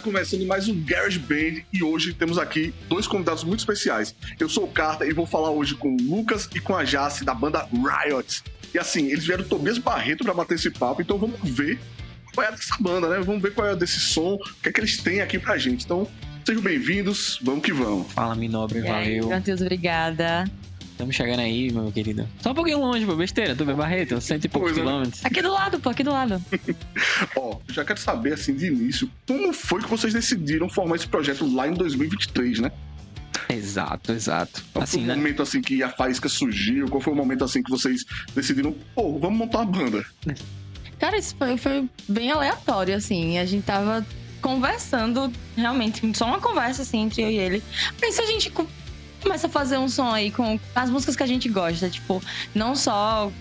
começando mais um Garage Band e hoje temos aqui dois convidados muito especiais. Eu sou o Carta e vou falar hoje com o Lucas e com a Jace da banda Riot. E assim, eles vieram do Tobias Barreto pra bater esse papo, então vamos ver qual é dessa banda, né? Vamos ver qual é desse som, o que é que eles têm aqui pra gente. Então, sejam bem-vindos, vamos que vamos. Fala, Minobre, valeu. Matheus, obrigada. Estamos chegando aí, meu querido. Só um pouquinho longe, pô, besteira. Tobias Barreto, 100 e poucos quilômetros. Aqui do lado, pô, aqui do lado. Ó, já quero saber, assim, de início, como foi que vocês decidiram formar esse projeto lá em 2023, né? Exato. Qual Assim, foi o momento, assim, que a faísca surgiu? Qual foi o momento, assim, que vocês decidiram, pô, vamos montar uma banda? Cara, isso foi bem aleatório, assim. A gente tava conversando, realmente, só uma conversa, assim, entre eu e ele. Mas se a gente começa a fazer um som aí com as músicas que a gente gosta, tipo, não só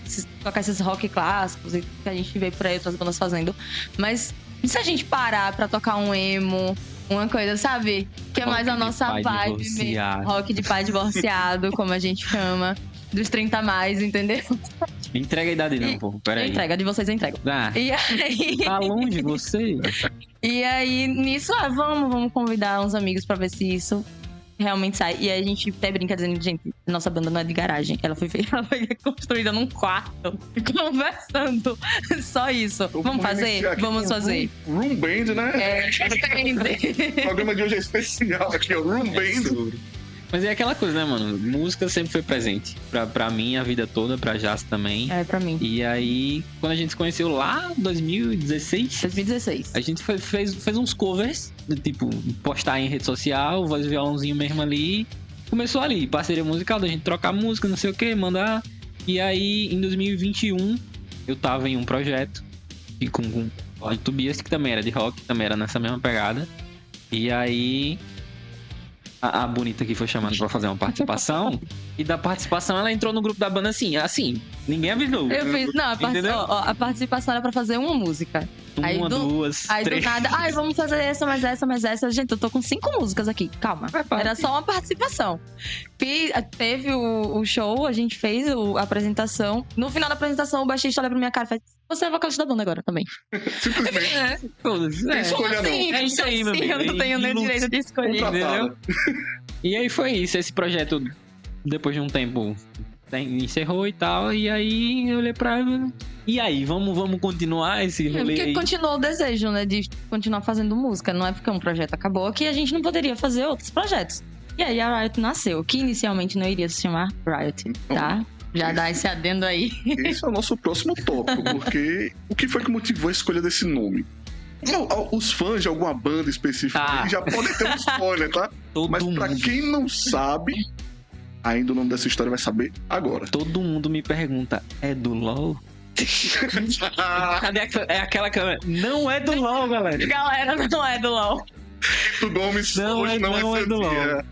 tocar esses rock clássicos que a gente vê por aí outras bandas fazendo, mas e se a gente parar pra tocar um emo, uma coisa, sabe? Que é Rock mais a nossa pai vibe mesmo. divorciado. Rock de pai divorciado, como a gente chama. Dos 30 a mais, entendeu? Entrega a idade não, pô. Pera aí. Entrega, de vocês eu entrego. Ah, E aí... tá longe você? E aí, nisso, vamos convidar uns amigos pra ver se isso realmente sai. E aí a gente até brinca dizendo, gente, nossa banda não é de garagem. Ela foi construída num quarto, conversando. Só isso. Então, Vamos fazer? Vamos fazer. Room Band, né? O programa de hoje é especial aqui, ó. Room Band. Mas é aquela coisa, né, mano? Música sempre foi presente. Pra mim, a vida toda, pra Jace também. É, pra mim. E aí, quando a gente se conheceu lá em 2016... 2016. A gente fez uns covers, do tipo, postar em rede social, voz e violãozinho mesmo ali. Começou ali, parceria musical, da gente trocar música, não sei o que, mandar. E aí, em 2021, eu tava em um projeto e com o Tobias, que também era de rock, também era nessa mesma pegada. E aí, a bonita aqui foi chamada pra fazer uma participação. E da participação, ela entrou no grupo da banda assim, ninguém avisou. Eu fiz, não, a participação era pra fazer uma música. Uma, duas, aí três. do nada, vamos fazer essa, mais essa. Gente, eu tô com 5 músicas aqui, calma. Era só uma participação. Teve o show, a gente fez a apresentação. No final da apresentação, o baixista olha pra minha cara e faz: você é vocalista da banda agora também. Simplesmente. Foda-se. Tem escolha não. É isso aí, meu amigo. Eu não tenho nem direito de escolher. Contratado. E aí foi isso, esse projeto, depois de um tempo, encerrou e tal, e aí eu olhei pra ela, e aí, vamos continuar esse rolê Porque aí? continuou o desejo, né, de continuar fazendo música. Não é porque um projeto acabou que a gente não poderia fazer outros projetos. E aí a Riot nasceu, que inicialmente não iria se chamar Riot, tá? Já dá esse adendo aí. Esse é o nosso próximo tópico, porque o que foi que motivou a escolha desse nome? Os fãs de alguma banda específica eles já podem ter um spoiler, tá? Mas pra quem não sabe, ainda o nome dessa história vai saber agora. Todo mundo me pergunta, é do LOL? Cadê aquela câmera? Não é do LOL, galera. Galera, não é do LOL. O Gomes não hoje não é do LOL. Santia.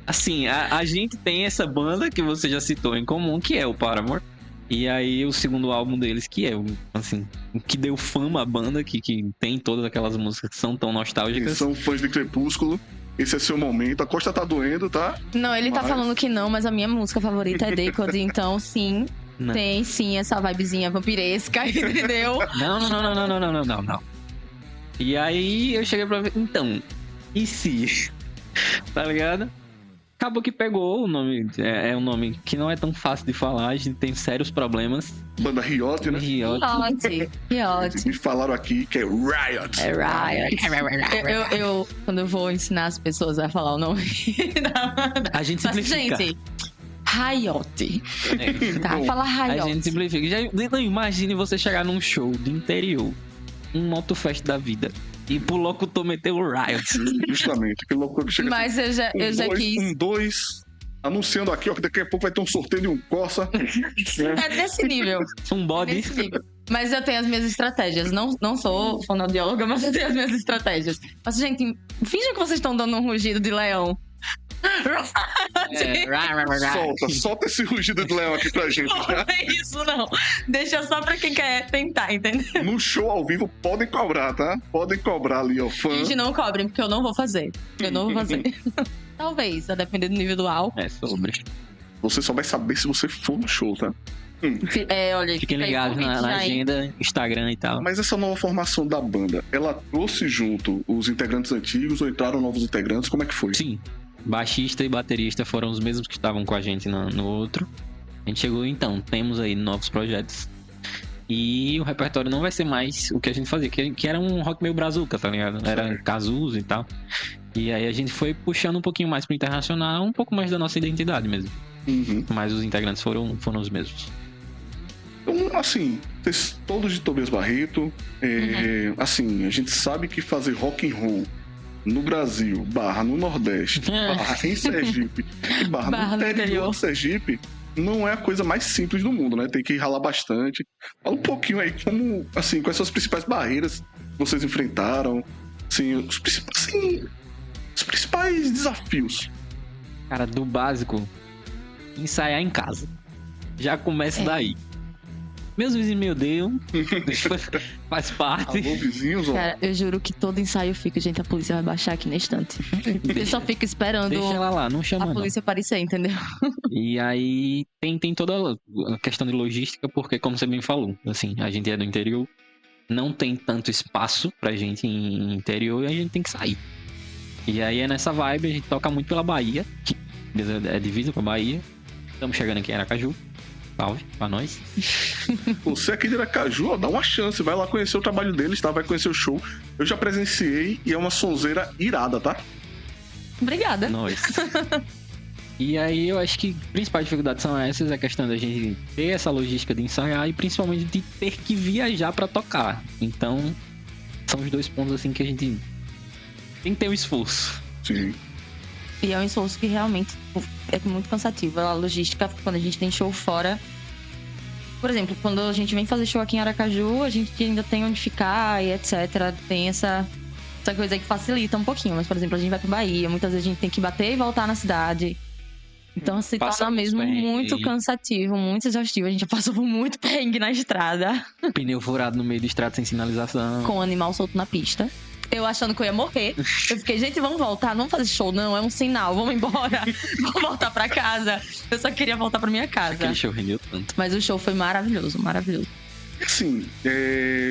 Assim, a gente tem essa banda que você já citou em comum, que é o Paramore. E aí o segundo álbum deles, que é assim, o que deu fama à banda, que tem todas aquelas músicas que são tão nostálgicas. São fãs de Crepúsculo. Esse é seu momento. A costa tá doendo, tá? Não, ele tá falando que não, mas a minha música favorita é Decode, então sim. Não. Tem sim essa vibezinha vampiresca, entendeu? Não. E aí eu cheguei pra ver, então, e se? Tá ligado? Acabou que pegou o nome, é um nome que não é tão fácil de falar, a gente tem sérios problemas. Banda Riot, né? Riot. Riot. Me falaram aqui que é Riot. É Riot. Eu, quando eu vou ensinar as pessoas a falar o nome A gente simplifica. Gente, Riot. Tá, fala Riot. A gente simplifica. Não, imagine você chegar num show do interior, um Motofest da vida, e pro locutor meter o Riot. Justamente, aquele louco que chega Mas eu já quis. Anunciando aqui, ó, que daqui a pouco vai ter um sorteio de um Corsa. É desse nível. Um body. Nesse nível. Mas eu tenho as minhas estratégias. Não sou fonoaudióloga, mas eu tenho as minhas estratégias. Mas, gente, finjam que vocês estão dando um rugido de leão. Solta esse rugido de leão aqui pra gente. Não é isso, não. Deixa só pra quem quer tentar, entendeu? No show ao vivo, podem cobrar, tá? Podem cobrar ali, ó, fã. Gente, não cobrem, porque eu não vou fazer. Talvez, a depender do nível do álcool. É sobre. Você só vai saber se você for no show, tá? Olha, Fiquem fica aí ligados o convite na já, hein? agenda, Instagram e tal. Mas essa nova formação da banda, ela trouxe junto os integrantes antigos ou entraram novos integrantes? Como é que foi? Sim, baixista e baterista foram os mesmos que estavam com a gente no outro. A gente chegou, então, temos aí novos projetos. E o repertório não vai ser mais o que a gente fazia, que era um rock meio brazuca, tá ligado? Era Cazuza e tal. E aí a gente foi puxando um pouquinho mais pro internacional, um pouco mais da nossa identidade mesmo. Uhum. Mas os integrantes foram os mesmos. Então, assim, vocês todos de Tobias Barreto, assim, a gente sabe que fazer rock and roll no Brasil, barra no Nordeste, barra em Sergipe e barra no interior de Sergipe, não é a coisa mais simples do mundo, né? Tem que ralar bastante. Fala um pouquinho aí como, assim, quais são as principais barreiras que vocês enfrentaram, assim, os principais desafios. Cara, do básico, ensaiar em casa. Já começa daí. Meus vizinhos me odeiam, faz parte. Alô, vizinhos, ó. Cara, eu juro que todo ensaio fica, gente, a polícia vai baixar aqui na estante. Eu só fico esperando Deixa ela lá, não chama a polícia aparecer, entendeu? E aí tem toda a questão de logística, porque como você bem falou, assim, a gente é do interior, não tem tanto espaço pra gente em interior e a gente tem que sair. E aí é nessa vibe, a gente toca muito pela Bahia, que é divisa com a Bahia. Estamos chegando aqui em Aracaju. Salve pra nós. Você aqui de Aracaju, ó, dá uma chance, vai lá conhecer o trabalho deles, tá? Vai conhecer o show. Eu já presenciei e é uma sonzeira irada, tá? Obrigada. Nós. E aí eu acho que as principais dificuldades são essas, a questão da gente ter essa logística de ensaiar e principalmente de ter que viajar pra tocar. Então, são os dois pontos assim que a gente tem que ter um esforço. Sim. E é um esforço que realmente é muito cansativo. A logística, quando a gente tem show fora... Por exemplo, quando a gente vem fazer show aqui em Aracaju, a gente ainda tem onde ficar e etc. Tem essa coisa aí que facilita um pouquinho. Mas, por exemplo, a gente vai pra Bahia, muitas vezes a gente tem que bater e voltar na cidade. Então, se torna mesmo muito cansativo, muito exaustivo. A gente já passou por muito perrengue na estrada. Pneu furado no meio do estrada sem sinalização. Com o animal solto na pista. Eu achando que eu ia morrer. Eu fiquei, gente, vamos voltar, não vamos fazer show, não. É um sinal, vamos embora. Vamos voltar pra casa. Eu só queria voltar pra minha casa. Aquele show rendeu tanto. Mas o show foi maravilhoso, maravilhoso. Assim,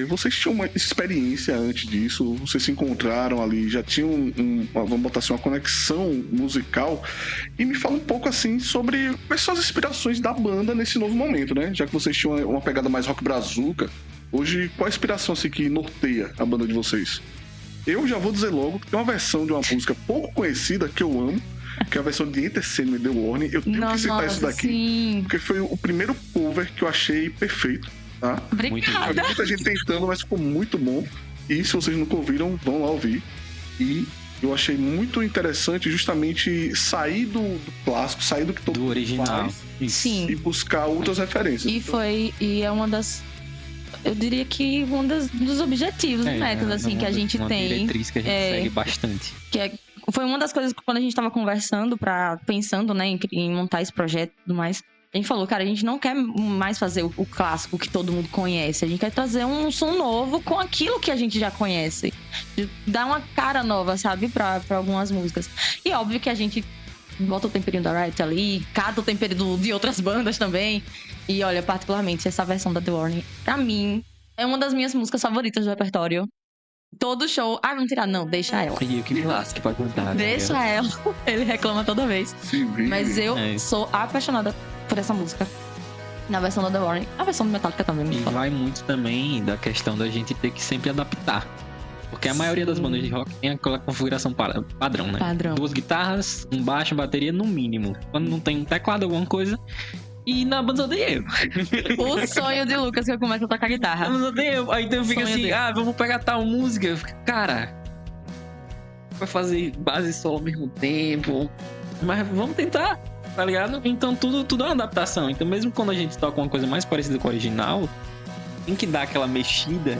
vocês tinham uma experiência antes disso, vocês se encontraram ali, já tinham vamos botar assim, uma conexão musical. E me fala um pouco assim sobre quais são as inspirações da banda nesse novo momento, né? Já que vocês tinham uma pegada mais rock brazuca, hoje qual a inspiração assim que norteia a banda de vocês? Eu já vou dizer logo que tem uma versão de uma música pouco conhecida que eu amo, que é a versão de Enter Sandman The Warning. Eu tenho que citar isso daqui, sim. porque foi o primeiro cover que eu achei perfeito, tá? Obrigada. Muita gente tentando, mas ficou muito bom. E se vocês nunca ouviram, vão lá ouvir. E eu achei muito interessante justamente sair do clássico, sair do que todo mundo original. faz, Sim. e buscar outras referências. E é uma das... Eu diria que um dos objetivos, metas, assim, que a gente uma tem. diretriz que a gente segue bastante. Foi uma das coisas que quando a gente tava conversando, pensando, né, em montar esse projeto e tudo mais, a gente falou, cara, a gente não quer mais fazer o clássico que todo mundo conhece. A gente quer trazer um som novo com aquilo que a gente já conhece. Dar uma cara nova, sabe, pra algumas músicas. E óbvio que a gente bota o temperinho da Riot ali, cata o tempero de outras bandas também. E olha, particularmente, essa versão da The Warning, pra mim, é uma das minhas músicas favoritas do repertório. Todo show... Ah, vamos tirar. Não, deixa ela. E o que me lasca pra contar. Deixa ela. Ele reclama toda vez. Sim, Mas eu sou apaixonada por essa música. Na versão da The Warning. A versão do Metallica também. E vai muito também da questão da gente ter que sempre adaptar. Porque a maioria das bandas de rock tem aquela configuração padrão, né? Padrão. 2 guitarras, um baixo, uma bateria no mínimo. Quando não tem um teclado, alguma coisa... E na banda odeio. O sonho de Lucas que eu começo a tocar guitarra. Na banda odeio. Aí então eu fico assim, vamos pegar tal música. Eu fico, cara, vai fazer base e solo ao mesmo tempo. Mas vamos tentar, tá ligado? Então tudo é uma adaptação. Então mesmo quando a gente toca uma coisa mais parecida com o original, tem que dar aquela mexida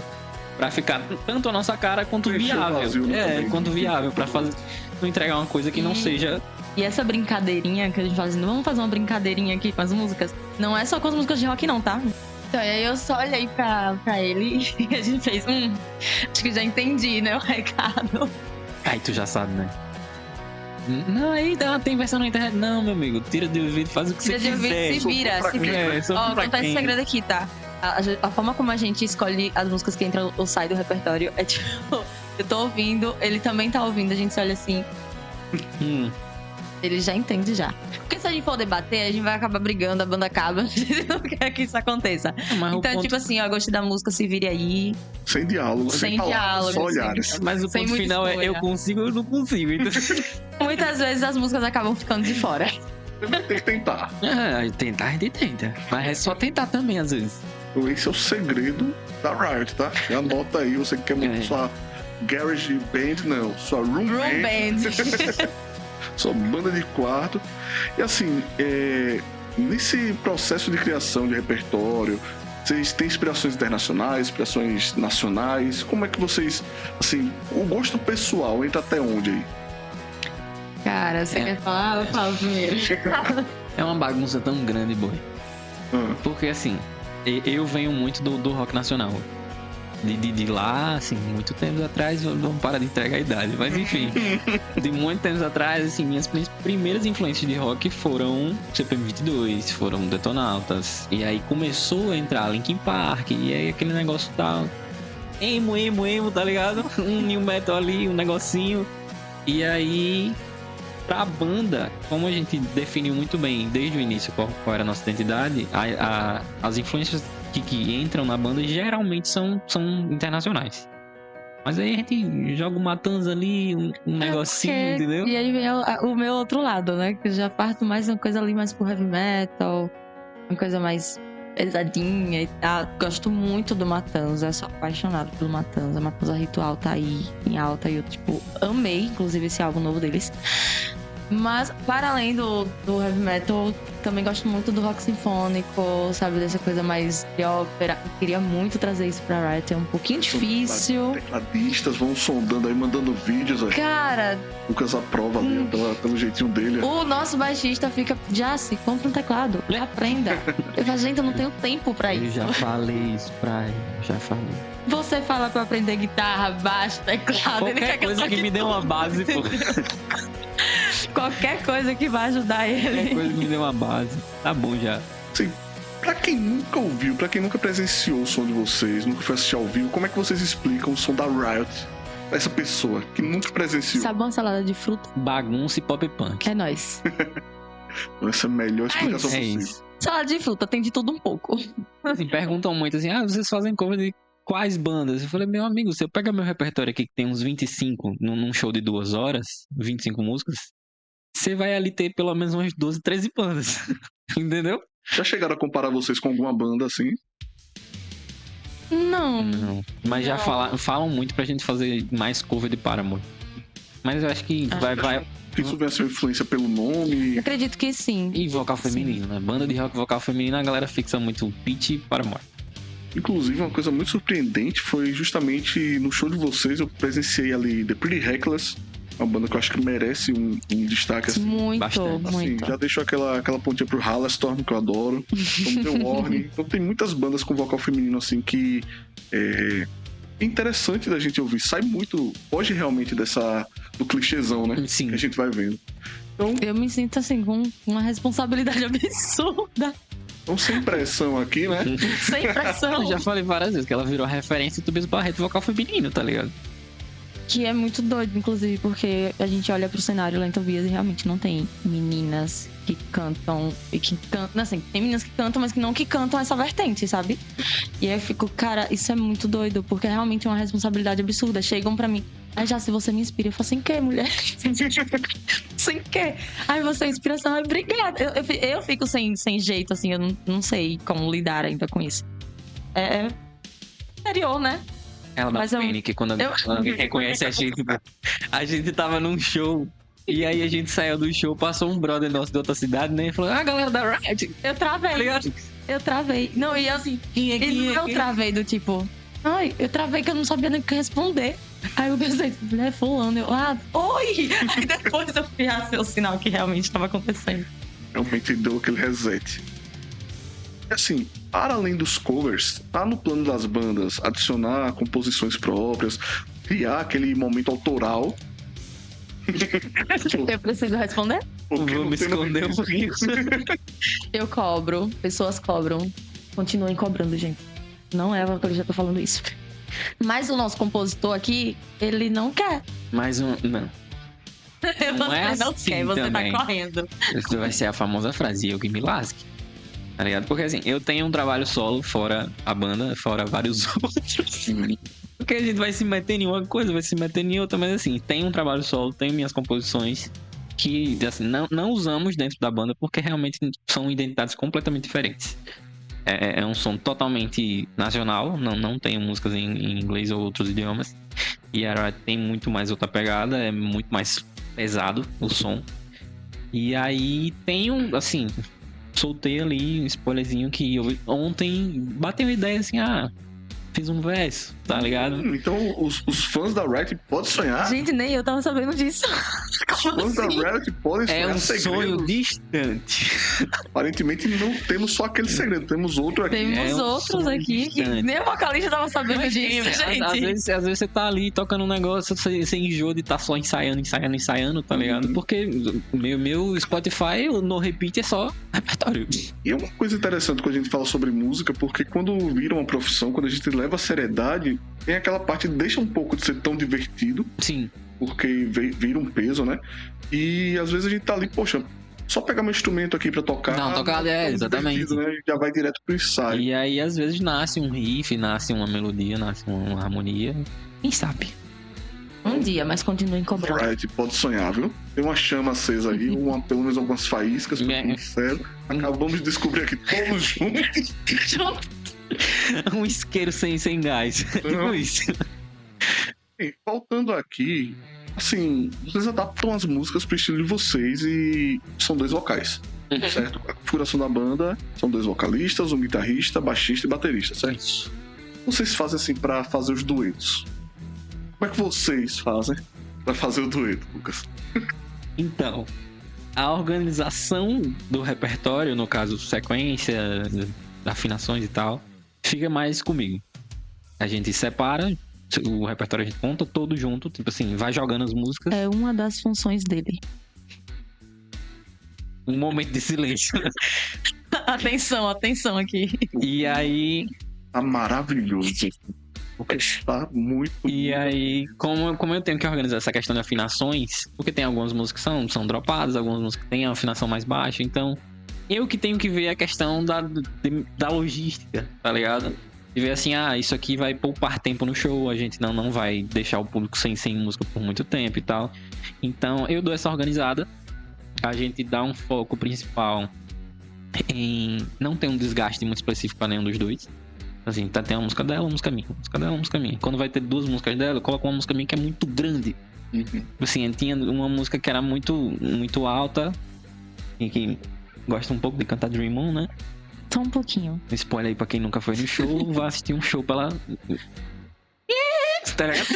pra ficar tanto a nossa cara quanto viável. Quanto viável, pra não entregar uma coisa que não seja... E essa brincadeirinha que a gente fala assim, vamos fazer uma brincadeirinha aqui com as músicas. Não é só com as músicas de rock não, tá? Então aí eu só olhei pra ele e a gente fez, acho que já entendi, né, o recado. Aí tu já sabe, né? Não, aí tem versão na internet. Não, meu amigo, tira de ouvido, faz o que Tira você de ouvido, quiser. se vira, se vira. É, só Ó, pra contar esse quem? segredo aqui, tá? A forma como a gente escolhe as músicas que entram ou saem do repertório é tipo... Eu tô ouvindo, ele também tá ouvindo, a gente se olha assim... Ele já entende já. Porque se a gente for debater, a gente vai acabar brigando, a banda acaba. A gente não quer que isso aconteça. Mas o Então, ponto- tipo assim, ó, gostei da música, se vire aí. Sem diálogo, sem Sem palavras, diálogo, só sem- olhares. Mas o Sem ponto muita final é escolha. eu consigo ou eu não consigo. Então... Muitas vezes as músicas acabam ficando de fora. Tem que tentar. Tentar, a gente tenta. Mas é só tentar também, às vezes. Então, esse é o segredo da Riot, tá? Anota aí, você que quer montar sua garage band, não, sua room Room band, Band. sua banda de quarto. E assim, nesse processo de criação de repertório, vocês têm inspirações internacionais, inspirações nacionais? Como é que vocês, assim, o gosto pessoal entra até onde aí? Cara, você quer falar? Eu falo primeiro. É uma bagunça tão grande, boy. Porque assim, eu venho muito do rock nacional. De lá, assim, muito tempo atrás, vamos parar de entregar a idade, mas enfim, de muito tempo atrás, assim, minhas primeiras influências de rock foram CPM22, foram Detonautas, e aí começou a entrar Linkin Park, e aí aquele negócio tal, emo, tá ligado? Um new metal ali, um negocinho, e aí, pra banda, como a gente definiu muito bem desde o início qual era a nossa identidade, as influências que entram na banda geralmente são internacionais. Mas aí a gente joga uma Matanza ali, um negocinho, entendeu? E aí vem o meu outro lado, né? Que eu já parto mais uma coisa ali mais pro heavy metal, uma coisa mais pesadinha e tal. Gosto muito do Matanza, sou apaixonada pelo Matanza. Matanza Ritual tá aí em alta e eu, tipo, amei, inclusive, esse álbum novo deles. Mas, para além do heavy metal, também gosto muito do rock sinfônico, sabe? Dessa coisa mais de ópera. Eu queria muito trazer isso pra Riot, é um pouquinho difícil. Tecladistas vão sondando aí, mandando vídeos. Aí. Cara, Lucas aprova ali pelo jeitinho dele. o nosso baixista fica... Jace, compra um teclado, aprenda. Eu falo, gente, eu não tenho tempo pra Eu isso. já falei isso pra ele, já falei. Você fala pra aprender guitarra, baixo, teclado... ele Qualquer quer coisa que me dê uma base, pô. Qualquer coisa que vai ajudar Qualquer ele. coisa que me dê uma base. Tá bom já. Assim, pra quem nunca ouviu, pra quem nunca presenciou o som de vocês, nunca foi assistir ao vivo, como é que vocês explicam o som da Riot pra essa pessoa que nunca presenciou? Sabe uma salada de fruta? Bagunça e pop punk. É nóis. Essa é a melhor explicação É possível. isso. Salada de fruta, tem de tudo um pouco. Assim, perguntam muito assim, vocês fazem cover de quais bandas? Eu falei, meu amigo, se eu pegar meu repertório aqui que tem uns 25 num show de 2 horas, 25 músicas, você vai ali ter pelo menos umas 12, 13 bandas. Entendeu? Já chegaram a comparar vocês com alguma banda assim? Não. Não. Mas já falam muito pra gente fazer mais cover de Paramore. Mas eu acho que vai. Isso vem a ser influência pelo nome? Eu acredito que sim. E vocal feminino, né? Banda de rock vocal feminino, a galera fixa muito Pitty e Paramore. Inclusive, uma coisa muito surpreendente foi justamente no show de vocês, eu presenciei ali The Pretty Reckless, uma banda que eu acho que merece um destaque assim. Muito, bastante. muito. Já deixou aquela pontinha pro Halestorm, que eu adoro. Como The Warning. Então tem muitas bandas com vocal feminino assim que é interessante da gente ouvir. Sai muito, foge realmente do clichêzão, né? Sim. Que a gente vai vendo. Então, Eu me sinto assim com uma responsabilidade absurda. sem pressão aqui, né? Sem pressão. Eu já falei várias vezes que ela virou referência do Tobias Barreto vocal feminino, tá ligado? Que é muito doido, inclusive, porque a gente olha pro cenário lá em Tobias e realmente não tem meninas que cantam e que cantam. Assim, tem meninas que cantam, mas que não que cantam essa vertente, sabe? E aí eu fico, cara, isso é muito doido, porque é realmente uma responsabilidade absurda. Chegam pra mim, já se você me inspira, eu falo, sem quê, mulher? Sem quê? Ai, você é inspiração, ai, obrigada. Eu fico sem jeito, assim, eu não sei como lidar ainda com isso. É interior, né? Ela dá Mas pena que quando alguém reconhece a gente, a gente tava num show. E aí a gente saiu do show, passou um brother nosso de outra cidade, né? E falou, galera da Riot, Eu tá travei. ligado? Eu travei. Não, e assim, Quem é e eu travei do tipo... Ai, eu travei que eu não sabia nem o que responder. Aí eu pensei, mulher, fulano. Eu, oi! Aí depois eu fui o sinal que realmente estava acontecendo. Realmente deu aquele reset. E assim, para além dos covers, tá no plano das bandas adicionar composições próprias, criar aquele momento autoral. Eu preciso responder? Porque Vou não me tem esconder um pouquinho. Eu cobro. Pessoas cobram. Continuem cobrando, gente. Não é a que eu já tô falando isso. Mas o nosso compositor aqui, ele não quer. Mais um. Não. Não é Você não assim quer, você também. tá correndo. Isso vai ser a famosa frase, eu que me lasque. Tá ligado? Porque assim, eu tenho um trabalho solo fora a banda, fora vários outros. Porque a gente vai se meter em uma coisa, vai se meter em outra, mas assim, tem um trabalho solo, tenho minhas composições que assim, não usamos dentro da banda porque realmente são identidades completamente diferentes. É um som totalmente nacional, não tenho músicas em inglês ou outros idiomas. E a Riot tem muito mais outra pegada, é muito mais pesado o som. E aí tem assim, soltei ali um spoilerzinho que eu ontem bateu uma ideia assim, fiz um verso, tá ligado? Então, os fãs da Riot podem sonhar. Gente, nem eu tava sabendo disso. Os Como fãs da assim? Riot podem É sonhar um segredos. sonho distante. Aparentemente não temos só aquele segredo, temos outro aqui. Temos É um outros som aqui que distante. nem o vocalista tava sabendo disso, gente. Às vezes você tá ali tocando um negócio, você enjoa de tá só ensaiando, tá ligado? Uhum. Porque meu Spotify, no repeat, é só repertório. E é uma coisa interessante quando a gente fala sobre música, porque quando vira uma profissão, quando a gente leva a seriedade, tem aquela parte que deixa um pouco de ser tão divertido, Sim. porque vira um peso, né? E às vezes a gente tá ali, poxa, só pegar meu instrumento aqui pra tocar. Não, tocar, não tão exatamente. divertido, né? Já vai direto pro ensaio. E aí, às vezes, nasce um riff, nasce uma melodia, nasce uma harmonia. Quem sabe? Um dia, mas continuem cobrando. Riot, pode sonhar, viu? Tem uma chama acesa aí, pelo menos algumas faíscas, pra ser sincero. Acabamos de descobrir aqui todos juntos. Um isqueiro sem gás. Tipo isso. E, faltando aqui, assim, vocês adaptam as músicas pro estilo de vocês e são 2 vocais, certo? A configuração da banda são 2 vocalistas, um guitarrista, baixista e baterista, certo? Vocês fazem assim pra fazer os duetos? Como é que vocês fazem pra fazer o dueto, Lucas? Então, a organização do repertório, no caso, sequência, afinações e tal, fica mais comigo. A gente separa, o repertório a gente conta todo junto, tipo assim, vai jogando as músicas. É uma das funções dele. Um momento de silêncio. Atenção aqui. E aí, Tá maravilhoso. Porque tá muito. E aí, como eu tenho que organizar essa questão de afinações, porque tem algumas músicas que são dropadas, algumas músicas que têm a afinação mais baixa, então eu que tenho que ver a questão da logística, tá ligado? E ver assim, isso aqui vai poupar tempo no show, a gente não vai deixar o público sem música por muito tempo e tal. Então eu dou essa organizada, a gente dá um foco principal em não ter um desgaste muito específico pra nenhum dos dois. Assim, tem uma música dela, uma música minha, uma música dela, uma música minha. Quando vai ter 2 músicas dela, eu coloco uma música minha que é muito grande. Assim, tinha uma música que era muito, muito alta e que gosta um pouco de cantar Dream On, né? Só um pouquinho. Spoiler aí pra quem nunca foi no show, vai assistir um show pra ela. Tá ligado?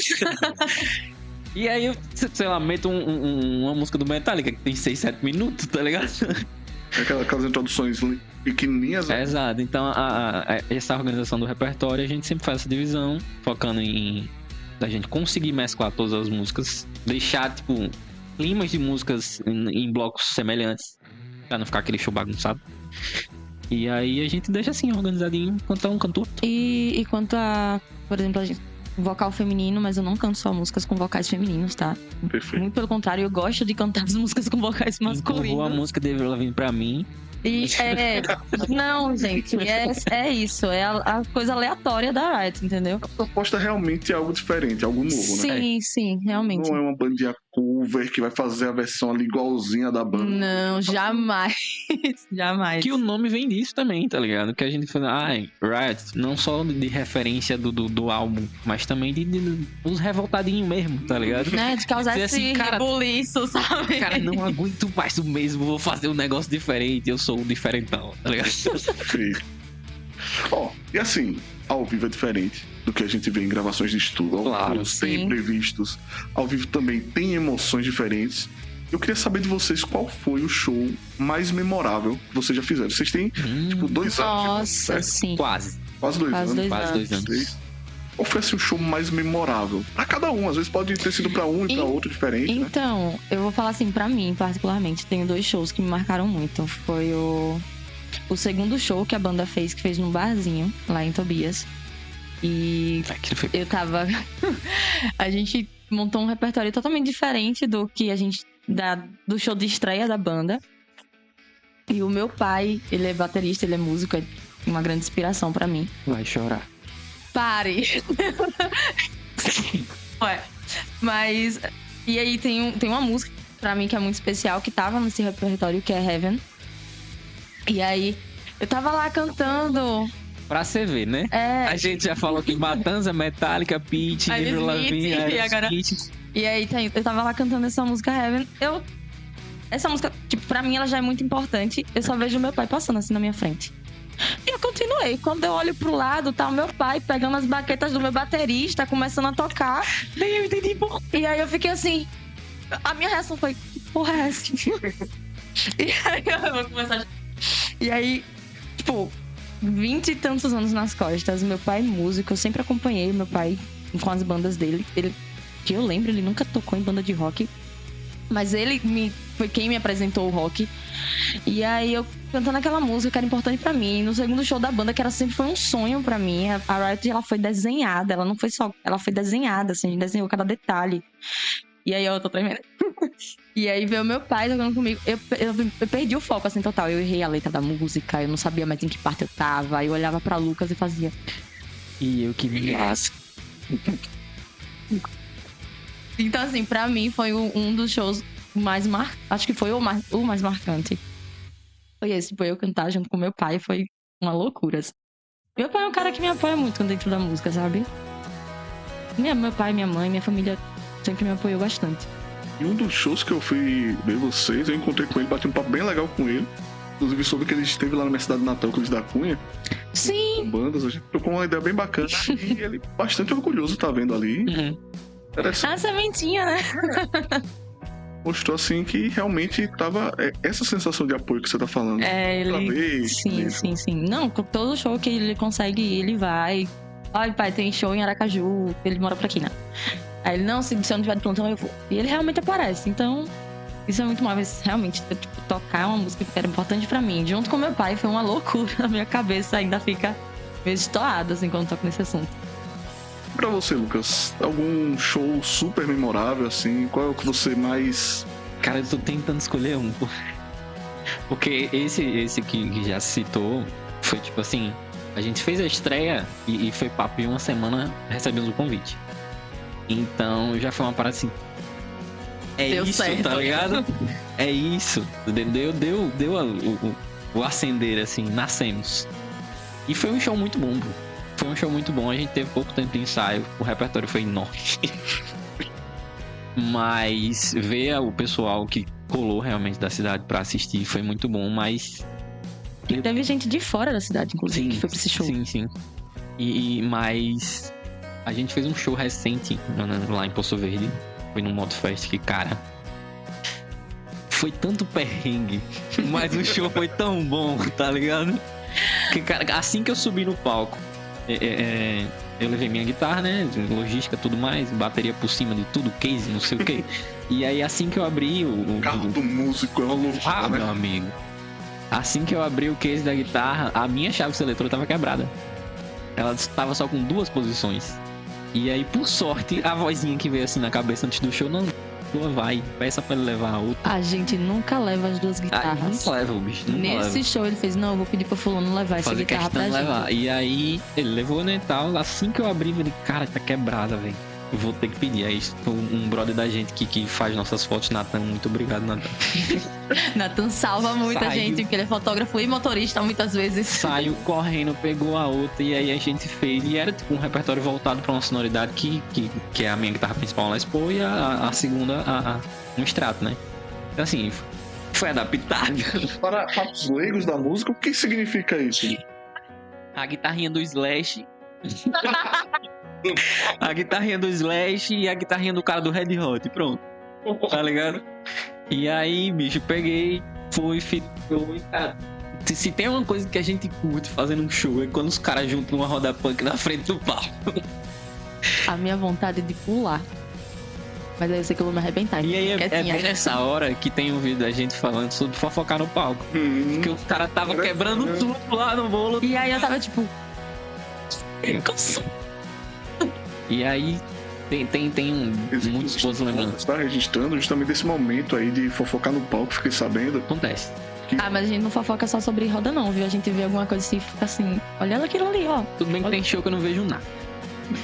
E aí eu, sei lá, meto uma música do Metallica que tem 6, 7 minutos, tá ligado? Aquelas introduções pequenininhas. É, exato. Então, essa organização do repertório, a gente sempre faz essa divisão, focando em a gente conseguir mesclar todas as músicas, deixar, tipo, climas de músicas em blocos semelhantes, pra não ficar aquele show bagunçado. E aí a gente deixa assim, organizadinho, cantar um cantor. E quanto a, por exemplo, vocal feminino, mas eu não canto só músicas com vocais femininos, tá? Perfeito. Muito pelo contrário, eu gosto de cantar as músicas com vocais masculinos. Empurrou a música de Avril Lavigne pra mim. E não, gente, é isso, é a coisa aleatória da Riot, entendeu? A proposta realmente é algo diferente, algo novo, né? Sim, realmente. Não é uma bandinha cover que vai fazer a versão ali igualzinha da banda. Não, jamais. Jamais. Que o nome vem disso também, tá ligado? Que a gente fala, Riot, não só de referência do álbum, mas também de os revoltadinhos mesmo, tá ligado? Né, de causar Dizer esse assim, cara, rebuliço, sabe? Cara, não aguento mais o mesmo, vou fazer um negócio diferente, eu sou o diferentão, tá ligado? Ó, e assim, ao vivo é diferente do que a gente vê em gravações de estúdio. Claro, sem sim. imprevistos. Ao vivo também tem emoções diferentes. Eu queria saber de vocês qual foi o show mais memorável que vocês já fizeram. Vocês têm, tipo, 2 anos. Nossa, certo? sim. Quase. Quase 2 Quase anos. dois Quase anos. 2 anos. Vocês. qual foi assim, o show mais memorável? Pra cada um, às vezes pode ter sido pra um e pra outro diferente, né? Então, eu vou falar assim, pra mim, particularmente, tenho 2 shows que me marcaram muito. Foi o segundo show que a banda fez, que fez num barzinho, lá em Tobias. E eu tava... A gente montou um repertório totalmente diferente do que a gente... do show de estreia da banda. E o meu pai, ele é baterista, ele é músico, é uma grande inspiração pra mim. Vai chorar. Pare! Ué, mas... E aí tem uma música pra mim que é muito especial, que tava nesse repertório, que é Heaven. E aí, eu tava lá cantando... Pra você ver, né? A gente já falou que Matanza, Metallica, Pitty, Avril Lavigne, Aerosmith. E aí, eu tava lá cantando essa música Heaven. Essa música, tipo, pra mim ela já é muito importante. Eu só vejo meu pai passando assim na minha frente. E eu continuei. Quando eu olho pro lado, tá o meu pai pegando as baquetas do meu baterista, começando a tocar. Nem eu entendi, porra. E aí eu fiquei assim... A minha reação foi, que porra é essa? E aí eu vou começar... E aí, tipo... 20 e tantos anos nas costas. Meu pai é músico, eu sempre acompanhei meu pai com as bandas dele. Ele, que eu lembro, ele nunca tocou em banda de rock. Mas foi quem me apresentou o rock. E aí eu cantando aquela música que era importante pra mim. No segundo show da banda, que sempre foi um sonho pra mim. A Riot, ela foi desenhada. Ela não foi só... Ela foi desenhada, assim. A gente desenhou cada detalhe. E aí eu tô tremendo. E aí veio meu pai tocando comigo. Eu perdi o foco, assim, total. Eu errei a letra da música. Eu não sabia mais em que parte eu tava. Aí eu olhava pra Lucas e fazia... E eu que me lasco. Então, assim, pra mim foi um dos shows mais acho que foi o mais marcante. Foi esse, foi eu cantar junto com meu pai, foi uma loucura. Assim. Meu pai é um cara que me apoia muito dentro da música, sabe? Meu pai, minha mãe, minha família sempre me apoiou bastante. E um dos shows que eu fui ver vocês, eu encontrei com ele, bati um papo bem legal com ele. Inclusive soube que ele esteve lá na minha cidade natal, Cruz da Cunha. Sim! Com bandas, a gente trocou uma ideia bem bacana. E ele bastante orgulhoso tá vendo ali. Uhum. A sementinha, né? Mostrou assim que realmente tava essa sensação de apoio que você tá falando. Ele... Sim. Não, com todo show que ele consegue ir, ele vai. Ai, pai, tem show em Aracaju, ele mora por aqui, né? Aí ele, não, se eu não tiver de plantão, eu vou. E ele realmente aparece, então... Isso é muito mal, mas realmente, tipo, tocar uma música que era importante pra mim, junto com meu pai, foi uma loucura. A minha cabeça ainda fica meio estourada, assim, quando toco nesse assunto. Pra você, Lucas, algum show super memorável, assim? Qual é o que você mais... Cara, eu tô tentando escolher um. Porque esse que já citou, foi tipo assim... A gente fez a estreia e foi papo em uma semana, recebemos o convite. Então, já foi uma parada assim... Deu isso, certo. Tá ligado? É isso. Deu o acender, assim, nascemos. E foi um show muito bom, bro. Foi um show muito bom, a gente teve pouco tempo de ensaio, o repertório foi enorme. Mas ver o pessoal que colou realmente da cidade pra assistir foi muito bom, mas... E teve gente de fora da cidade, inclusive, que foi pra esse show. Sim. Mas a gente fez um show recente lá em Poço Verde, foi no Modfest, que, cara... Foi tanto perrengue, mas o show foi tão bom, tá ligado? Que, cara, assim que eu subi no palco, eu levei minha guitarra, né? Logística, tudo mais, bateria por cima de tudo, case, não sei o que. E aí, assim que eu abri o carro do músico é uma loucura, né? Meu amigo. Assim que eu abri o case da guitarra, a minha chave seletor tava quebrada. Ela estava só com 2 posições. E aí, por sorte, a vozinha que veio assim na cabeça antes do show, não, vai, peça pra ele levar a outra. A gente nunca leva as 2 guitarras. Não leva o bicho, não Nesse leva. show ele fez, não, eu vou pedir pra fulano levar essa guitarra pra gente. Levar. E aí, ele levou, né, e tal. Assim que eu abri, eu falei, cara, tá quebrada, velho. Eu vou ter que pedir. Aí, um brother da gente que faz nossas fotos, Natan, muito obrigado, Natan. Natan salva muita gente, porque ele é fotógrafo e motorista muitas vezes. Saiu correndo, pegou a outra, e aí a gente fez. E era tipo um repertório voltado pra uma sonoridade que é a minha guitarra principal, uma Les Paul, e a segunda, um Strato, né? Então, assim, foi adaptado. Para os leigos da música, o que significa isso? A guitarrinha do Slash. A guitarrinha do Slash e a guitarrinha do cara do Red Hot, pronto. Tá ligado? E aí, bicho, peguei, cara. Se tem uma coisa que a gente curte fazendo um show, é quando os caras juntam uma roda punk na frente do palco. a minha vontade de pular. Mas aí eu sei que eu vou me arrebentar. E aí é quietinha. bem nessa hora que tem um vídeo da gente falando sobre fofocar no palco. Porque o cara tava quebrando tudo lá no bolo. E aí eu tava tipo... E aí tem muitos boas lembranças. Está registrando justamente esse momento aí de fofocar no palco, fiquei sabendo. Acontece. Ah, mas a gente não fofoca só sobre roda não, viu? A gente vê alguma coisa assim e fica assim... Olha aquilo ali, ó. Tudo bem que tem show que eu não vejo nada.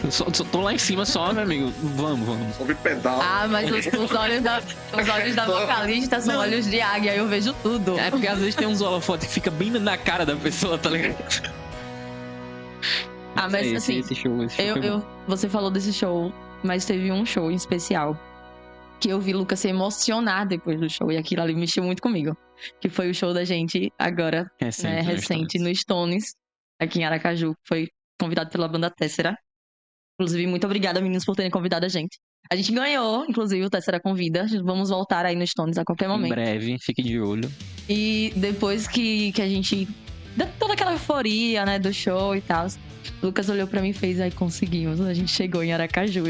Só tô lá em cima só, meu amigo. Vamos. Só vi pedal. Ah, mas os olhos da vocalista são olhos de águia, eu vejo tudo. É porque às vezes tem uns holofotes que fica bem na cara da pessoa, tá ligado? Ah, mas assim, esse show foi bom. você falou desse show, mas teve um show em especial que eu vi o Lucas se emocionar depois do show, e aquilo ali mexeu muito comigo. Que foi o show da gente agora, recente no Stones, aqui em Aracaju, que foi convidado pela banda Tessera. Inclusive, muito obrigada, meninos, por terem convidado a gente. A gente ganhou, inclusive, o Tessera Convida. Vamos voltar aí no Stones a qualquer momento. Em breve, fique de olho. E depois que a gente... deu toda aquela euforia, né, do show e tal... O Lucas olhou pra mim e fez, aí conseguimos. A gente chegou em Aracaju.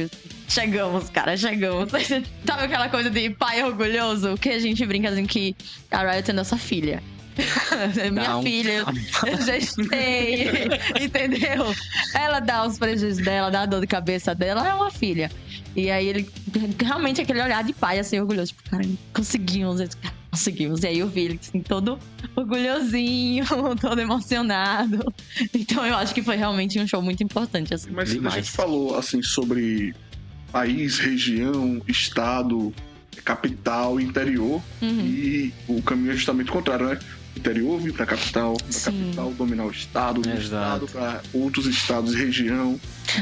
Chegamos, cara, chegamos. Sabe aquela coisa de pai orgulhoso? Que a gente brinca assim que a Riot é nossa filha. É minha filha, eu gestei, entendeu? Ela dá os prejuízos dela, dá a dor de cabeça dela, é uma filha. E aí ele, realmente aquele olhar de pai, assim, orgulhoso. Tipo, cara, conseguimos. Conseguimos. E aí eu vi ele assim, todo orgulhosinho, todo emocionado. Então eu acho que foi realmente um show muito importante. Assim. Mas demais. a gente falou assim sobre país, região, estado, capital, interior. E o caminho é justamente o contrário, né? Interior vir pra capital, da capital dominar o estado, do estado pra outros estados e região.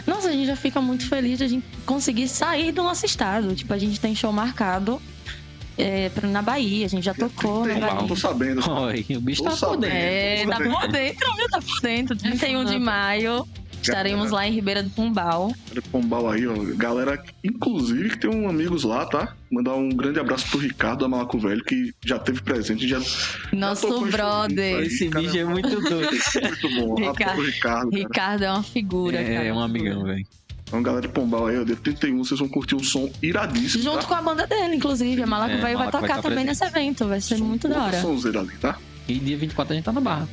Nossa, a gente já fica muito feliz de a gente conseguir sair do nosso estado. Tipo, a gente tem show marcado na Bahia, a gente já tocou na Bahia. Tô sabendo. Oi, o bicho tá por dentro. Tá por dentro, viu? Tá por dentro. 31 de maio, estaremos lá em Ribeira do Pombal. Pombal aí, ó. Galera, inclusive, que tem um amigos lá, tá? Mandar um grande abraço pro Ricardo da Malaco Velho, que já teve presente, Nosso brother. Esse bicho é muito doido. Muito bom. Ricardo é uma figura, cara. É um amigão, velho. Então, galera de Pombal aí, ó, dia 31, vocês vão curtir um som iradíssimo. Junto tá? com a banda dele, inclusive. A Malaco Velho vai tocar também presente. nesse evento. Vai ser muito da hora. Sonzeira ali, tá? E dia 24 a gente tá na Barra.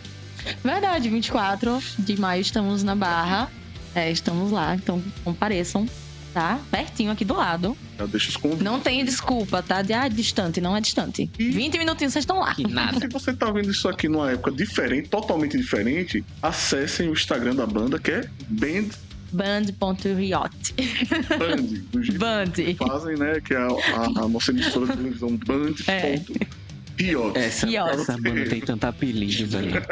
Verdade, 24 de maio estamos na Barra. Estamos lá, então compareçam, tá? Pertinho aqui do lado. Já deixa os convites. Não tem desculpa, tá? Distante, não é distante. 20 minutinhos vocês estão lá. Que nada. Se você tá vendo isso aqui numa época diferente, totalmente diferente, acessem o Instagram da banda, que é Band.riot. Band, do jeito Band. que fazem, né? Que é a nossa emissora de televisão, Band.riot. Essa banda tem tanto apelido, velho.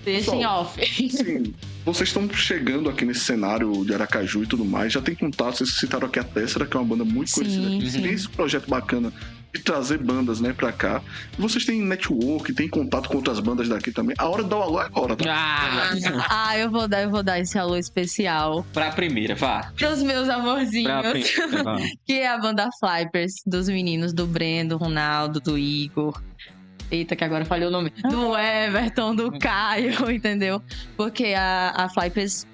Deixem off. Sim, vocês estão chegando aqui nesse cenário de Aracaju e tudo mais. Já tem contato, vocês citaram aqui a Tessera, que é uma banda muito conhecida aqui. Sim. Tem esse projeto bacana de trazer bandas, né, pra cá. E vocês têm network, têm contato com outras bandas daqui também. A hora de dar o alô é agora, tá? Eu vou dar esse alô especial Pra primeira, vá. pros meus amorzinhos. Pra primeira, vá. Que é a banda Flypers, dos meninos do Breno, do Ronaldo, do Igor. Eita, que agora falhou o nome. Do Everton, do Caio, entendeu? Porque a Flypers,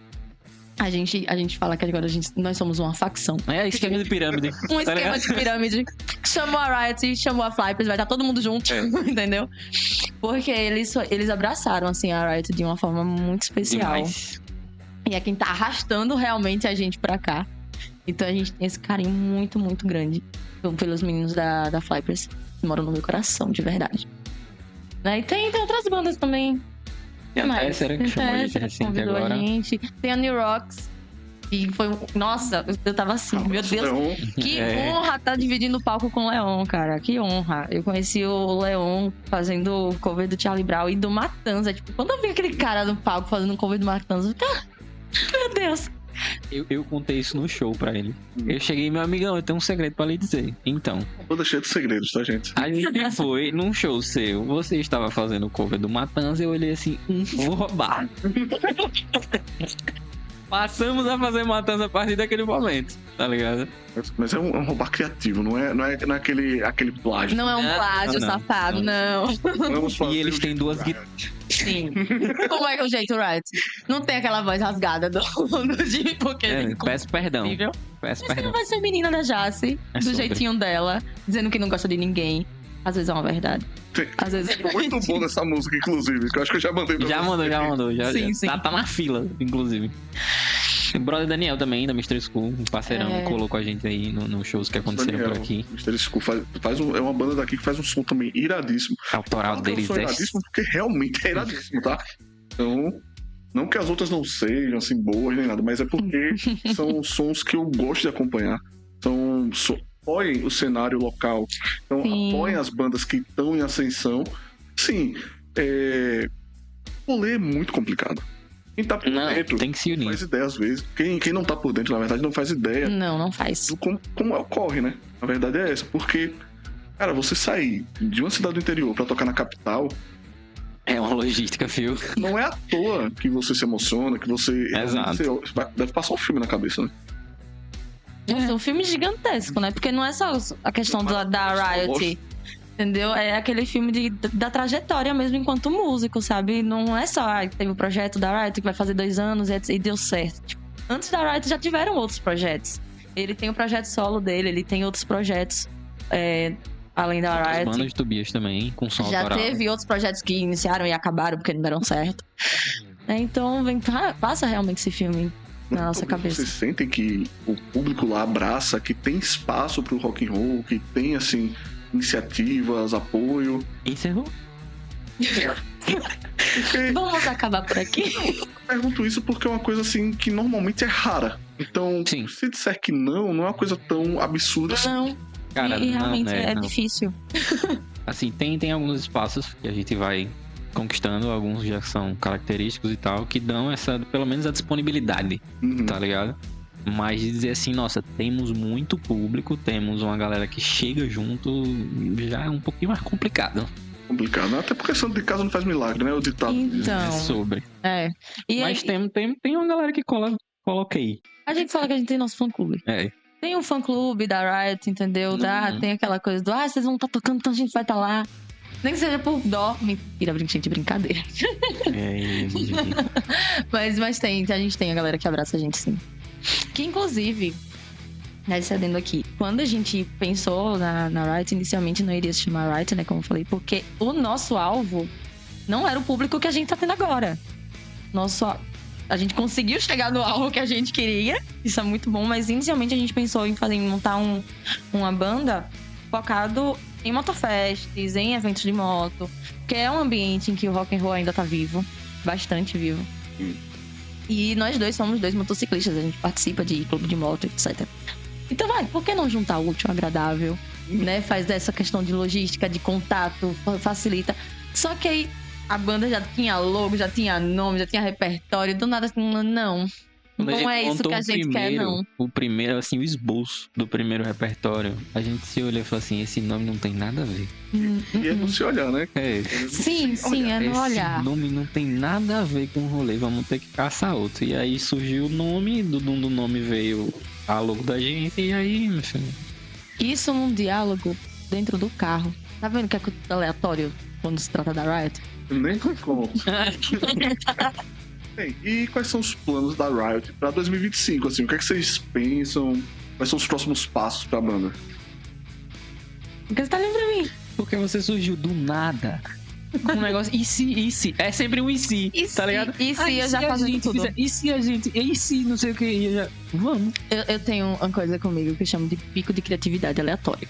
a gente fala que agora nós somos uma facção. É esquema de pirâmide. Um esquema de pirâmide. Chamou a Riot, chamou a Flypers, vai estar todo mundo junto, entendeu? Porque eles abraçaram, assim, a Riot de uma forma muito especial. Demais. E é quem tá arrastando realmente a gente pra cá. Então a gente tem esse carinho muito, muito grande pelos meninos da Flypers, que moram no meu coração, de verdade. E tem outras bandas também. Tem a Tessera, que chamou a gente recente convidou agora. a gente. Tem a New Rocks. E foi... Nossa, eu tava assim, meu Deus. Leon. Que honra tá dividindo o palco com o Leon, cara. Que honra. Eu conheci o Leon fazendo o cover do Charlie Brown e do Matanza. Tipo, quando eu vi aquele cara no palco fazendo o cover do Matanza, eu fiquei, meu Deus. Eu contei isso no show pra ele. Eu cheguei, meu amigão, eu tenho um segredo pra lhe dizer. Então, Toda cheia de segredos, tá, gente? a gente foi num show seu. Você estava fazendo o cover do Matanza e eu olhei assim, vou roubar. Passamos a fazer matança a partir daquele momento, tá ligado? Mas é um roubar criativo, não é aquele plágio. Não é um plágio, não. safado, não. Vamos fazer E eles o têm jeito duas Riot. guitarras. Sim. Como é que é o jeito, Riot? Não tem aquela voz rasgada do Jimmy, porque... Peço perdão. Incrível. Peço Mas você perdão. não vai ser menina da Jace, É do sobre. jeitinho dela, dizendo que não gosta de ninguém. Às vezes é uma verdade. Tem- Às vezes é Muito bom nessa música, inclusive, que eu acho que eu já mandei pra Já você. mandou. Sim, sim. Tá na fila, inclusive. O brother Daniel também, da Mystery School, um parceirão, É. colou com a gente aí nos shows que aconteceram Daniel, por aqui. Mr. School é uma banda daqui que faz um som também iradíssimo. A autoral Fala que eu deles sou é... iradíssimo porque realmente é iradíssimo, tá? Então, não que as outras não sejam assim boas nem nada, mas é porque são sons que eu gosto de acompanhar. Apoiem o cenário local, então Sim. apoiem as bandas que estão em ascensão. Sim, rolê é muito complicado. Quem tá por Não, dentro tem que se não unir. faz ideia às vezes. Quem não tá por dentro, na verdade, não faz ideia Não faz. do como ocorre, né? A verdade é essa, porque, cara, você sair de uma cidade do interior pra tocar na capital, É uma logística, fio. não é à toa que você se emociona, que você... Exato. Deve passar um filme na cabeça, né? É um filme gigantesco, né? Porque não é só a questão da Riot, entendeu? É aquele filme da trajetória mesmo enquanto músico, sabe? Não é só, teve o projeto da Riot que vai fazer 2 anos e deu certo. Tipo, antes da Riot já tiveram outros projetos. Ele tem o projeto solo dele, ele tem outros projetos além da As Riot. bandas de Tobias também, com som Já autoral. teve outros projetos que iniciaram e acabaram porque não deram certo. Então, passa realmente esse filme na nossa cabeça. Vocês sentem que o público lá abraça, que tem espaço pro rock and roll, que tem, assim, iniciativas, apoio? Encerrou? Porque Vamos acabar por aqui. eu pergunto isso porque é uma coisa, assim, que normalmente é rara. Então, Sim. se disser que não é uma coisa tão absurda assim. Não, Cara, e realmente não, é não. difícil. Assim, tem alguns espaços que a gente vai conquistando, alguns já são característicos e tal, que dão essa, pelo menos a disponibilidade, Uhum. tá ligado? Mas de dizer assim, nossa, temos muito público, temos uma galera que chega junto, já é um pouquinho mais complicado. Complicado, né? Até porque santo de casa não faz milagre, né? O ditado. Então, Sobre. E Mas aí, tem uma galera que coloquei. a gente fala que a gente tem nosso fã-clube. É. Tem o fã-clube da Riot, entendeu? Tem aquela coisa do, vocês vão estar tocando, então a gente vai estar lá. Nem que seja por dó. Mentira, gente, brincadeira. É, Mas tem, a gente tem a galera que abraça a gente, sim. Que, inclusive, cedendo aqui, quando a gente pensou na Riot, inicialmente não iria se chamar Riot, né, como eu falei, porque o nosso alvo não era o público que a gente tá tendo agora. A gente conseguiu chegar no alvo que a gente queria, isso é muito bom, mas inicialmente a gente pensou em montar uma banda focado em motofests, em eventos de moto, que é um ambiente em que o rock and roll ainda tá vivo, bastante vivo. E nós dois somos 2 motociclistas, a gente participa de clube de moto, etc. Então por que não juntar o útil ao agradável, né? Faz essa questão de logística, de contato, facilita. Só que aí a banda já tinha logo, já tinha nome, já tinha repertório, do nada assim, não é isso que a gente quer, não. O primeiro, assim, o esboço do primeiro repertório, a gente se olha e fala assim, esse nome não tem nada a ver. E é não se olhar, né? É. Sim, é no olhar. Esse nome não tem nada a ver com o rolê, vamos ter que caçar outro. E aí surgiu o nome, do nome veio a logo da gente, e aí, meu filho. Isso num diálogo dentro do carro. Tá vendo que é aleatório quando se trata da Riot? Nem como. Bem, e quais são os planos da Riot pra 2025? Assim, o que é que vocês pensam? Quais são os próximos passos pra banda? Por que você tá lembrando pra mim? Porque você surgiu do nada. Com um negócio, e se? É sempre um e se, tá ligado? E se eu já fazendo tudo? E se não sei o que, eu já... Vamos. Eu tenho uma coisa comigo que eu chamo de pico de criatividade aleatória.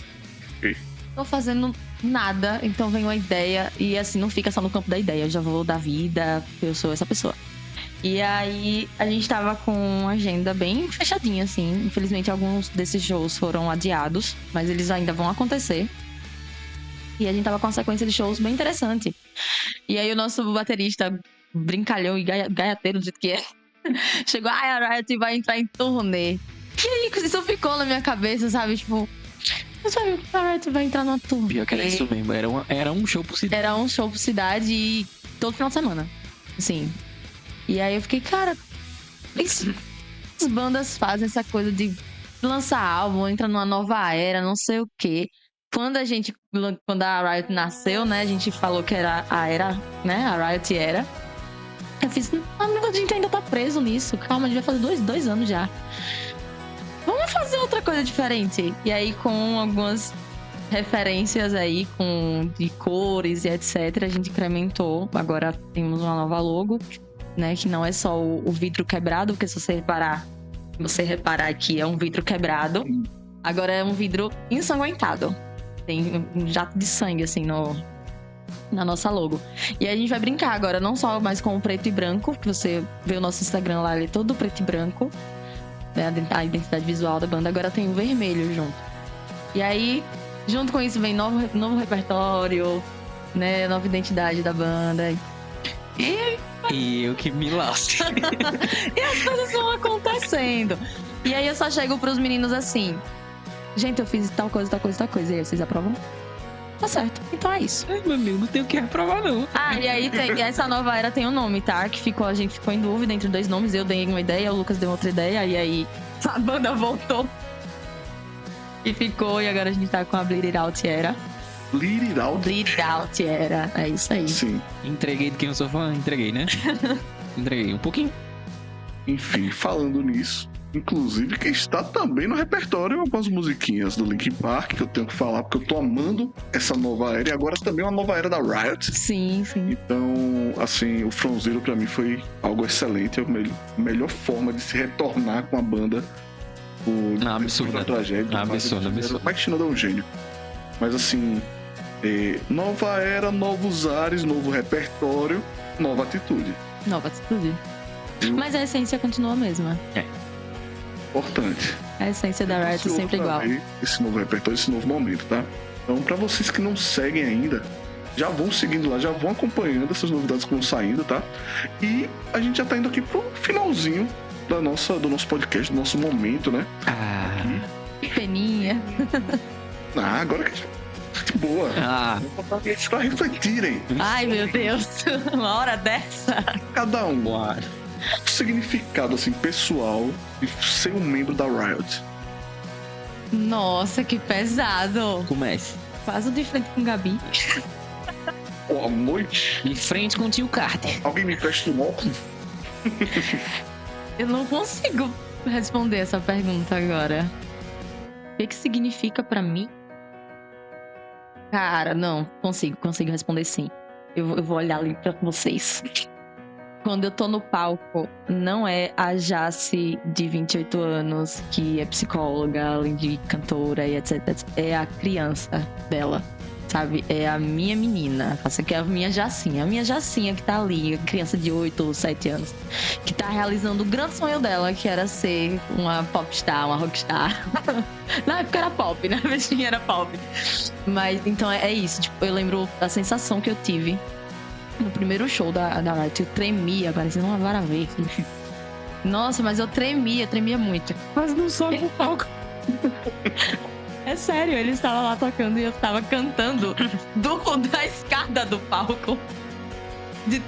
Ok. Tô fazendo nada, então vem uma ideia e assim, não fica só no campo da ideia. Eu já vou dar vida, eu sou essa pessoa. E aí, a gente tava com uma agenda bem fechadinha, assim. Infelizmente, alguns desses shows foram adiados, mas eles ainda vão acontecer. E a gente tava com uma sequência de shows bem interessante. E aí, o nosso baterista, brincalhão e gaiateiro do jeito que é, chegou, a Riot vai entrar em turnê. E aí, isso ficou na minha cabeça, sabe? Tipo, sabe, a Riot vai entrar numa turnê. Pior que era isso mesmo, era um show por cidade. Era um show por cidade e todo final de semana. Assim. E aí eu fiquei, cara, As bandas fazem essa coisa de lançar álbum, entra numa nova era, não sei o quê. Quando a Riot nasceu, né? A gente falou que era a era, né? A Riot era. Eu fiz, a gente ainda tá preso nisso. Calma, a gente vai fazer dois anos já. Vamos fazer outra coisa diferente. E aí, com algumas referências aí, de cores e etc., a gente incrementou. Agora temos uma nova logo, né? Que não é só o vidro quebrado, porque se você reparar aqui, é um vidro quebrado. Agora é um vidro ensanguentado. Tem um jato de sangue, assim, na nossa logo. E aí a gente vai brincar agora, não só mais com o preto e branco, que você vê o nosso Instagram lá, ele é todo preto e branco, né, a identidade visual da banda. Agora tem o vermelho junto. E aí, junto com isso, vem novo repertório, né, nova identidade da banda. E eu que me lasco. E as coisas vão acontecendo. E aí eu só chego pros meninos assim: gente, eu fiz tal coisa. E aí, vocês aprovam? Tá certo, então é isso. Meu amigo, não tem o que reprovar, não. E aí essa nova era tem um nome, tá? A gente ficou em dúvida entre dois nomes. Eu dei uma ideia, o Lucas deu outra ideia. E aí a banda voltou e ficou. E agora a gente tá com a Bleed It Out Era. Bleed It Out? Bleed It Out Era, é isso aí. Sim. Entreguei de quem eu sou fã, entreguei, né? Entreguei um pouquinho. Enfim, falando nisso, inclusive que está também no repertório algumas musiquinhas do Linkin Park que eu tenho que falar, porque eu tô amando essa nova era e agora também uma nova era da Riot. Sim. Então, assim, o From Zero pra mim foi algo excelente, é a melhor forma de se retornar com a banda. Absurda. Tragédia. Absurda. Mike Shinoda é um gênio. Mas assim, nova era, novos ares, novo repertório, nova atitude. Nova atitude. Mas a essência continua a mesma. Importante. A essência da Riot é sempre igual. Esse novo repertório, esse novo momento, tá? Então, pra vocês que não seguem ainda, já vão seguindo lá, já vão acompanhando essas novidades que vão saindo, tá? E a gente já tá indo aqui pro finalzinho do nosso podcast, do nosso momento, né? Que peninha. Agora que boa. Pra refletirem. Ai, meu Deus. Uma hora dessa. Cada um. O significado, assim, pessoal de ser um membro da Riot. Nossa, que pesado. Comece. Faz o de frente com o Gabi. Boa noite. De frente com o tio Carter. Alguém me presta um óculos? Eu não consigo responder essa pergunta agora. O que significa pra mim? Cara, não. Consigo responder sim. Eu vou olhar ali pra vocês. Quando eu tô no palco, não é a Jace de 28 anos, que é psicóloga, além de cantora e etc. É a criança dela, sabe? É a minha menina. Essa aqui é a minha Jacinha. A minha Jacinha que tá ali, criança de 8 ou 7 anos, que tá realizando o grande sonho dela, que era ser uma popstar, uma rockstar. Na época era pop, né? A bichinha era pop. Mas, então, é isso. Tipo, eu lembro da sensação que eu tive no primeiro show da Riot. Eu tremia, parecendo uma vara verde. Nossa, mas eu tremia muito. Mas não sobe o palco. É sério, ele estava lá tocando e eu estava cantando da escada do palco. De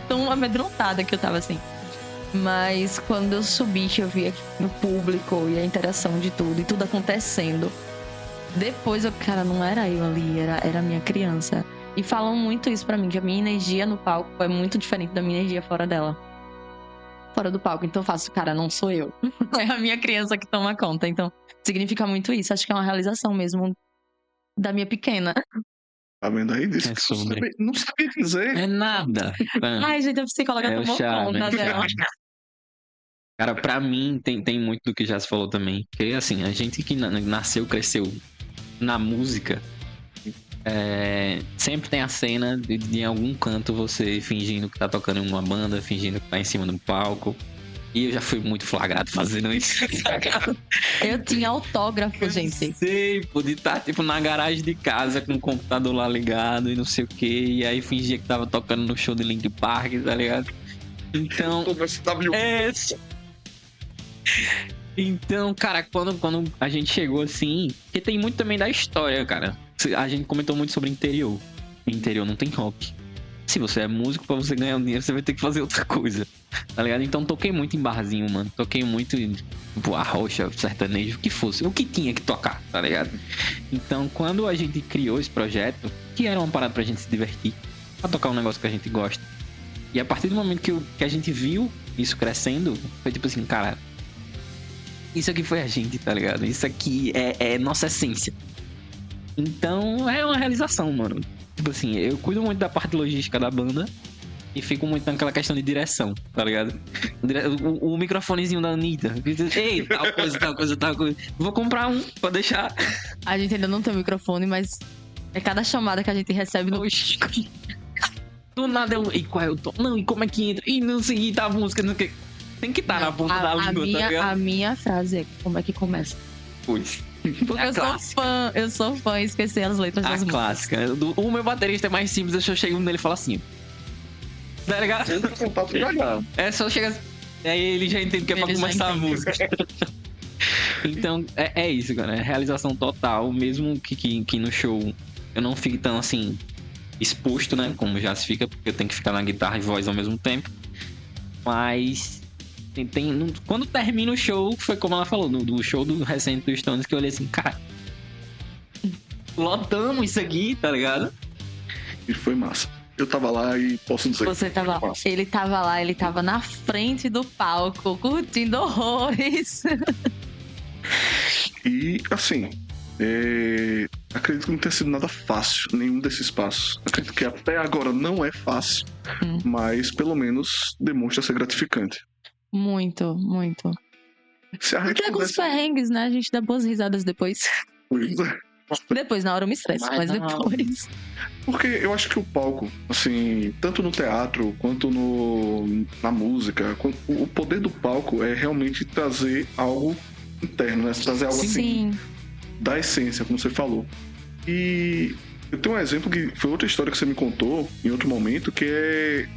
tão amedrontada que eu tava assim. Mas quando eu subi, que eu vi o público e a interação de tudo, e tudo acontecendo. Depois cara, não era eu ali, era a minha criança. E falam muito isso pra mim, que a minha energia no palco é muito diferente da minha energia fora dela. Fora do palco. Então eu faço, cara, não sou eu. É a minha criança que toma conta. Então, significa muito isso. Acho que é uma realização mesmo da minha pequena. Tá vendo aí? Disse não sabia dizer. É nada. Ai, gente, a psicóloga tomou conta dela. Cara, pra mim, tem muito do que já se falou também. Porque, assim, a gente que nasceu, cresceu na música, sempre tem a cena de em algum canto você fingindo que tá tocando em uma banda, fingindo que tá em cima do palco. E eu já fui muito flagrado fazendo isso. Eu tinha autógrafo, gente. Sei, de estar, tipo, na garagem de casa com o computador lá ligado e não sei o quê. E aí fingia que tava tocando no show de Linkin Park, tá ligado? Então... Então, cara, quando a gente chegou assim... Porque tem muito também da história, cara. A gente comentou muito sobre interior. Interior não tem rock. Se você é músico, pra você ganhar dinheiro, você vai ter que fazer outra coisa. tá ligado? Então toquei muito em barzinho, mano. Toquei muito em tipo, arrocha, sertanejo, o que fosse. O que tinha que tocar, tá ligado? Então, quando a gente criou esse projeto, que era uma parada pra gente se divertir, pra tocar um negócio que a gente gosta. E a partir do momento que a gente viu isso crescendo, foi tipo assim, cara, isso aqui foi a gente, tá ligado? Isso aqui é nossa essência. Então, é uma realização, mano. Tipo assim, eu cuido muito da parte logística da banda e fico muito naquela questão de direção, tá ligado? O microfonezinho da Anitta. Ei, tal coisa. Vou comprar um pra deixar. A gente ainda não tem o microfone, mas é cada chamada que a gente recebe no Chico. Do nada eu... E qual é o tom? Não, e como é que entra? E não sei, tá a música, não sei. Tem que estar na ponta da língua, tá ligado? A minha frase é como é que começa. Putz. Porque eu sou fã e esqueci as letras das músicas. Clássica. O meu baterista é mais simples, eu chego nele e falo assim. Tá ligado? É só chegar assim. Aí ele já entende que é pra começar a música. Então, é isso, cara. É realização total. Mesmo que no show eu não fique tão assim exposto, né? Como já se fica, porque eu tenho que ficar na guitarra e voz ao mesmo tempo. Mas quando termina o show, foi como ela falou, do show do recente do Stones, que eu olhei assim, cara, lotamos isso aqui, tá ligado? E foi massa. Eu tava lá e posso dizer. Você tava lá. Ele tava lá, ele tava na frente do palco, curtindo horrores. E, assim, acredito que não tenha sido nada fácil, nenhum desses passos. Acredito que até agora não é fácil, mas pelo menos demonstra ser gratificante. Muito, muito. Se a gente tem alguns perrengues, né? A gente dá boas risadas depois. Depois, na hora eu me estresso, mas depois. Porque eu acho que o palco, assim, tanto no teatro quanto na música, o poder do palco é realmente trazer algo interno, né? Trazer algo assim da essência, como você falou. E eu tenho um exemplo que foi outra história que você me contou em outro momento, que é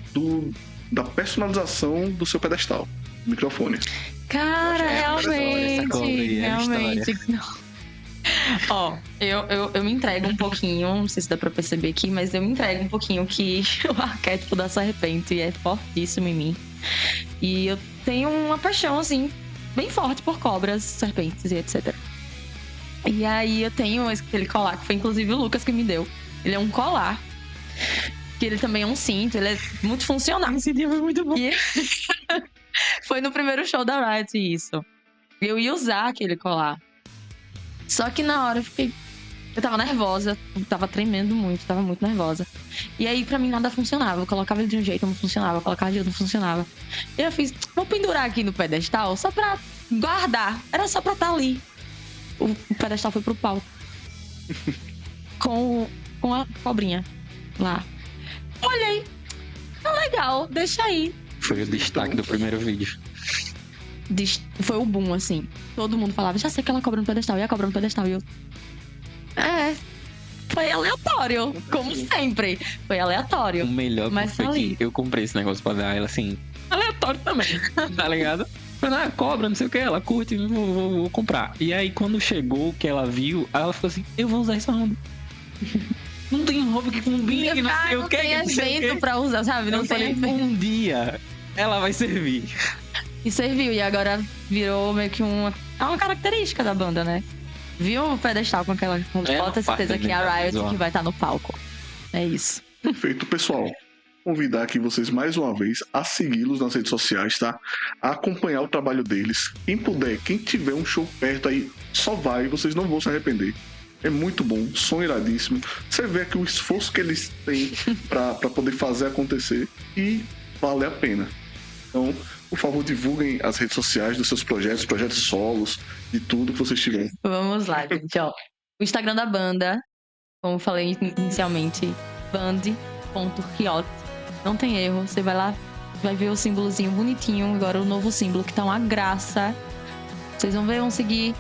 da personalização do seu pedestal, do microfone. Cara, realmente. Ó, eu me entrego um pouquinho, não sei se dá pra perceber aqui, mas eu me entrego um pouquinho que o arquétipo da serpente é fortíssimo em mim. E eu tenho uma paixão, assim, bem forte por cobras, serpentes e etc. E aí eu tenho aquele colar, que foi inclusive o Lucas que me deu. Ele é um colar, que ele também é um cinto, ele é multifuncional. Esse dia foi muito bom. E... foi no primeiro show da Riot isso. Eu ia usar aquele colar. Só que na hora eu tava nervosa, tava tremendo muito, tava muito nervosa. E aí pra mim nada funcionava. Eu colocava ele de um jeito, não funcionava, eu colocava de outro, não funcionava. E eu fiz, vou pendurar aqui no pedestal só pra guardar. Era só pra estar ali. O pedestal foi pro palco. com a cobrinha lá. Olhei. Tá legal, deixa aí. Foi o destaque do primeiro vídeo. Foi o boom, assim. Todo mundo falava, já sei que ela cobra no pedestal, e a cobra no pedestal. E eu... foi aleatório, como sempre. Foi aleatório. O melhor mas foi que eu comprei esse negócio pra dar ela, assim, aleatório também, tá ligado? Falei, cobra, não sei o que, ela curte, vou comprar. E aí, quando chegou, que ela viu, ela falou assim, eu vou usar essa roupa. Não tem roupa que combine, que não sei o que. Não tem evento pra usar, sabe? Não tem evento. Um dia, ela vai servir. E serviu, e agora virou meio que uma característica da banda, né? Viu o pedestal com aquela... Pode ter certeza que é a Riot que vai estar no palco. É isso. Perfeito, pessoal. Convidar aqui vocês mais uma vez a segui-los nas redes sociais, tá? A acompanhar o trabalho deles. Quem puder, quem tiver um show perto aí, só vai, vocês não vão se arrepender. É muito bom, som iradíssimo. Você vê aqui o esforço que eles têm pra poder fazer acontecer e vale a pena. Então, por favor, divulguem as redes sociais dos seus projetos solos, de tudo que vocês tiverem. Vamos lá, gente, ó. O Instagram da banda, como eu falei inicialmente, band.riot. Não tem erro, você vai lá, vai ver o símbolozinho bonitinho, agora o novo símbolo que tá uma graça. Vocês vão ver, vão seguir.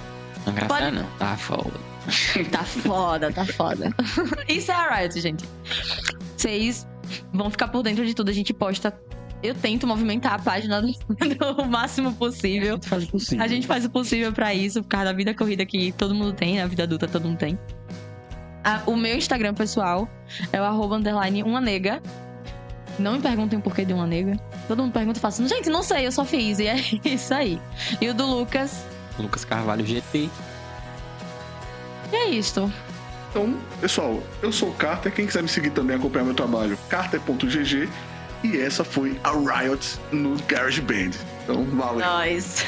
Não é graça não, tá foda. Tá foda. Isso é a Riot, gente. Vocês vão ficar por dentro de tudo, a gente posta. Eu tento movimentar a página do máximo possível. A gente faz o possível pra isso, por causa da vida corrida que todo mundo tem, né? A vida adulta todo mundo tem. O meu Instagram pessoal é o @_umanega. Não me perguntem o porquê de uma nega. Todo mundo pergunta e fala assim, gente, não sei, eu só fiz. E é isso aí. E o do Lucas? Lucas Carvalho GT. E é isto. Então, pessoal, eu sou o Carter. Quem quiser me seguir também, acompanhar meu trabalho, carter.gg. E essa foi a Riot no GarageBand. Então, valeu. Nós.